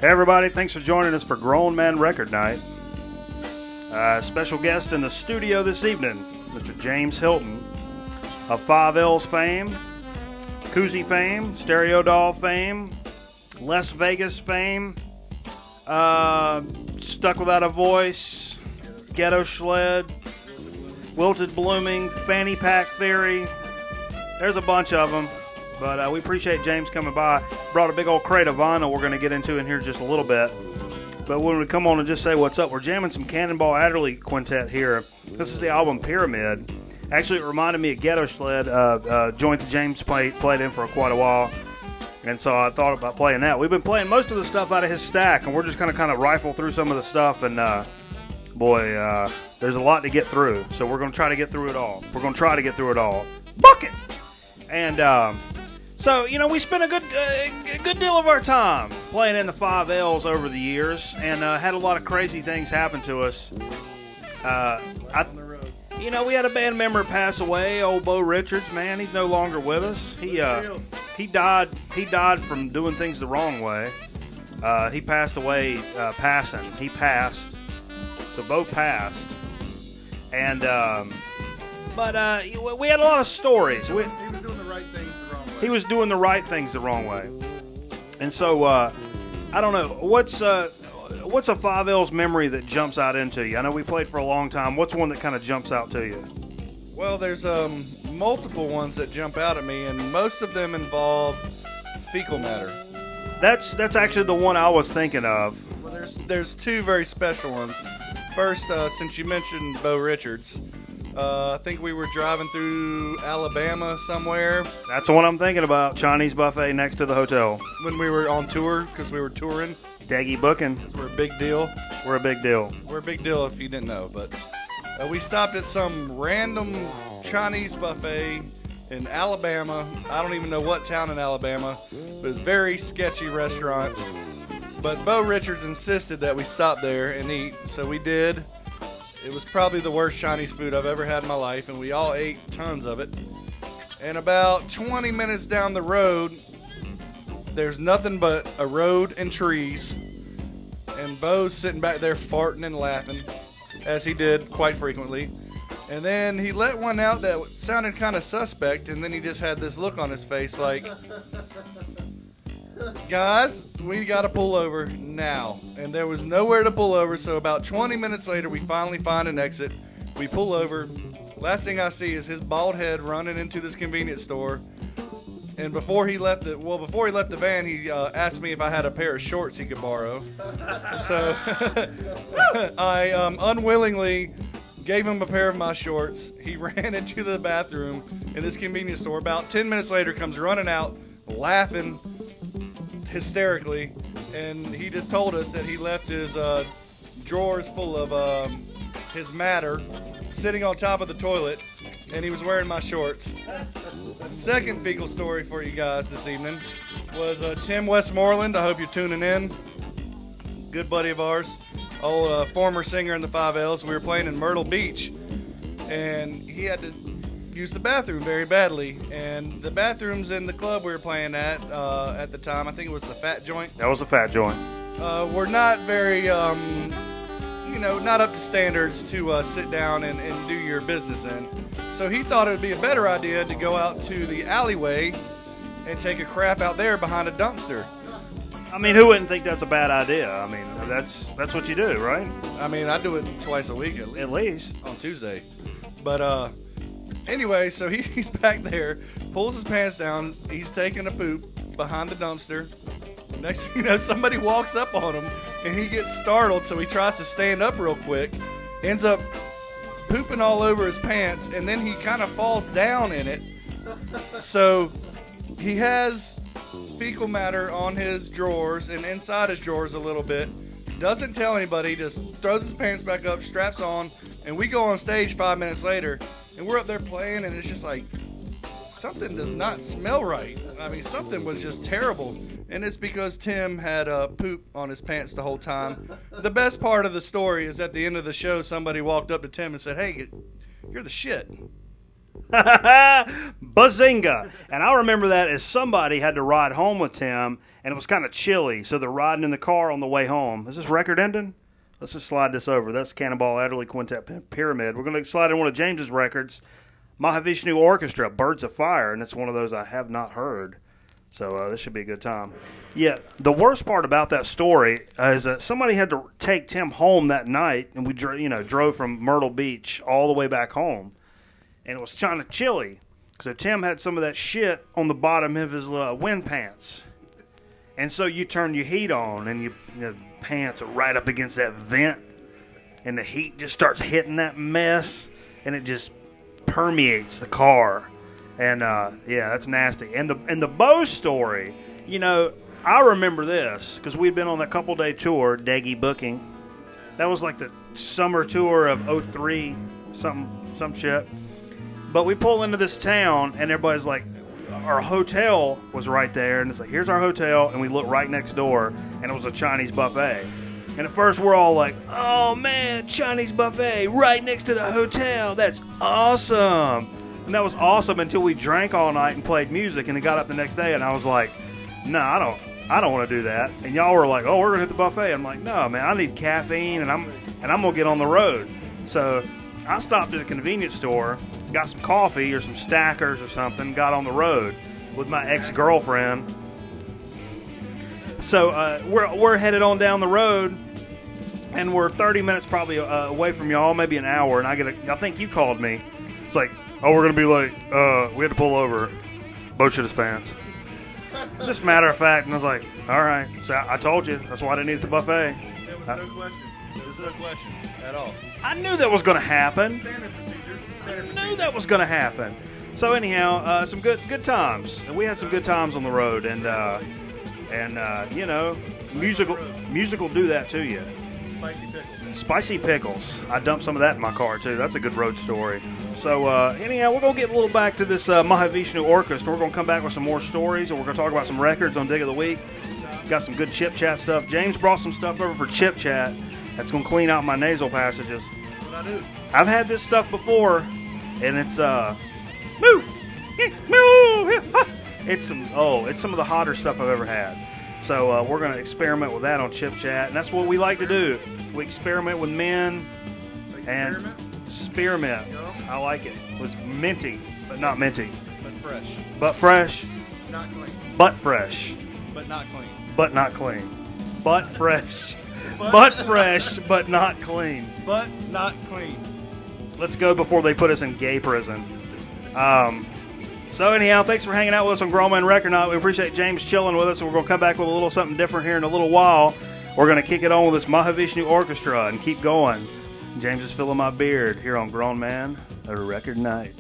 Hey everybody, thanks for joining us for Grown Man Record Night. Special guest in the studio this evening, Mr. James Hilton of 5L's fame, Koozie fame, Stereodoll fame, Las Vegas fame, Stuck Without a Voice, Ghetto Sled, Wilted Blooming, Fanny Pack Theory. There's a bunch of them. But we appreciate James coming by. Brought a big old crate of vinyl we're going to get into in here just a little bit. But when we come on and just say what's up, we're jamming some Cannonball Adderley Quintet here. This is the album Pyramid. Actually, it reminded me of Ghetto Sled, joint that James played in for quite a while. And so I thought about playing that. We've been playing most of the stuff out of his stack, and we're just going to kind of rifle through some of the stuff. And, there's a lot to get through. So we're going to try to get through it all. Bucket! And, so, you know, we spent a good deal of our time playing in the 5L's over the years, and had a lot of crazy things happen to us. We had a band member pass away, old Bo Richards. Man, he's no longer with us. He died from doing things the wrong way. He passed away passing. He passed. So Bo passed, and we had a lot of stories. He was doing the right things the wrong way. He was doing the right things the wrong way. And so, I don't know, what's a 5L's memory that jumps out into you? I know we played for a long time. What's one that kind of jumps out to you? Well, there's multiple ones that jump out at me, and most of them involve fecal matter. That's actually the one I was thinking of. Well, there's two very special ones. First, since you mentioned Bo Richards, I think we were driving through Alabama somewhere. That's the one I'm thinking about. Chinese buffet next to the hotel. When we were on tour, because we were touring. Daggy booking. We're a big deal. We're a big deal. We're a big deal if you didn't know. But we stopped at some random Chinese buffet in Alabama. I don't even know what town in Alabama. But it's a very sketchy restaurant. But Bo Richards insisted that we stop there and eat. So we did. It was probably the worst Chinese food I've ever had in my life, and we all ate tons of it. And about 20 minutes down the road, there's nothing but a road and trees, and Bo's sitting back there farting and laughing, as he did quite frequently. And then he let one out that sounded kind of suspect, and then he just had this look on his face like, guys, we got to pull over now. And there was nowhere to pull over, so about 20 minutes later, we finally find an exit. We pull over. Last thing I see is his bald head running into this convenience store. And before he left the van, he asked me if I had a pair of shorts he could borrow. So I unwillingly gave him a pair of my shorts. He ran into the bathroom in this convenience store. About 10 minutes later, comes running out, laughing hysterically, and he just told us that he left his drawers full of his matter sitting on top of the toilet, and he was wearing my shorts. Second fecal story for you guys this evening was Tim Westmoreland. I hope you're tuning in. Good buddy of ours, old former singer in the 5L's. We were playing in Myrtle Beach, and he had to use the bathroom very badly, and the bathrooms in the club we were playing at the time, I think it was the Fat Joint. That was the Fat Joint. Were not very, not up to standards to sit down and do your business in. So he thought it would be a better idea to go out to the alleyway and take a crap out there behind a dumpster. I mean, who wouldn't think that's a bad idea? I mean, that's what you do, right? I mean, I do it twice a week at least. On Tuesday. But, anyway, so he's back there, pulls his pants down, he's taking a poop behind the dumpster. Next thing you know, somebody walks up on him, and he gets startled, so he tries to stand up real quick, ends up pooping all over his pants, and then he kind of falls down in it. So he has fecal matter on his drawers and inside his drawers a little bit. Doesn't tell anybody, just throws his pants back up, straps on, and we go on stage 5 minutes later, and we're up there playing, and it's just like, something does not smell right. I mean, something was just terrible. And it's because Tim had poop on his pants the whole time. The best part of the story is at the end of the show, somebody walked up to Tim and said, "Hey, you're the shit." Bazinga! And I remember that as somebody had to ride home with Tim, and it was kind of chilly, so they're riding in the car on the way home. Is this record ending? Let's just slide this over. That's Cannonball Adderley Quintet Pyramid. We're going to slide in one of James's records, Mahavishnu Orchestra, Birds of Fire, and it's one of those I have not heard. So this should be a good time. Yeah, the worst part about that story is that somebody had to take Tim home that night, and we drove from Myrtle Beach all the way back home, and it was kind of chilly. So Tim had some of that shit on the bottom of his wind pants. And so you turn your heat on, and your pants are right up against that vent, and the heat just starts hitting that mess, and it just permeates the car. And yeah, that's nasty. And the Bo story, I remember this because we'd been on that couple-day tour, Daggy Booking. That was like the summer tour of 03, some shit. But we pull into this town, and everybody's like, our hotel was right there, and it's like, here's our hotel, and we look right next door, and it was a Chinese buffet. And at first, we're all like, oh, man, Chinese buffet right next to the hotel. That's awesome. And that was awesome until we drank all night and played music, and it got up the next day, and I was like, no, I don't want to do that. And y'all were like, oh, we're going to hit the buffet. I'm like, no, man, I need caffeine, and I'm going to get on the road. So I stopped at a convenience store, got some coffee or some Stackers or something, got on the road with my ex-girlfriend. So we're headed on down the road, and we're 30 minutes probably away from y'all, maybe an hour, and I think you called me. It's like, oh, we're going to be late. We had to pull over. Bo shit his pants. Just matter of fact, and I was like, all right. So I told you. That's why I didn't eat at the buffet. There was no question. There was no question at all. I knew that was going to happen. Standard procedure. I knew that was going to happen. So anyhow, some good times. And we had some good times on the road, and music will do that to you. Spicy pickles. Spicy pickles. I dumped some of that in my car too. That's a good road story. So anyhow, we're gonna get a little back to this Mahavishnu Orchestra. We're gonna come back with some more stories, and we're gonna talk about some records on Dig of the Week. Got some good Chip Chat stuff. James brought some stuff over for Chip Chat. That's gonna clean out my nasal passages. That's what I do. I've had this stuff before, and it's it's some of the hotter stuff I've ever had. So we're going to experiment with that on Chip Chat, and that's what we like to do. We experiment with men and spearmint. I like it. It was minty, but not minty. But fresh. But fresh. Not clean. But fresh. But not clean. But not clean. But fresh. But fresh, but not clean. But not clean. Let's go before they put us in gay prison. So anyhow, thanks for hanging out with us on Grown Man Record Night. We appreciate James chilling with us, and we're going to come back with a little something different here in a little while. We're going to kick it on with this Mahavishnu Orchestra and keep going. James is filling my beard here on Grown Man Record Night.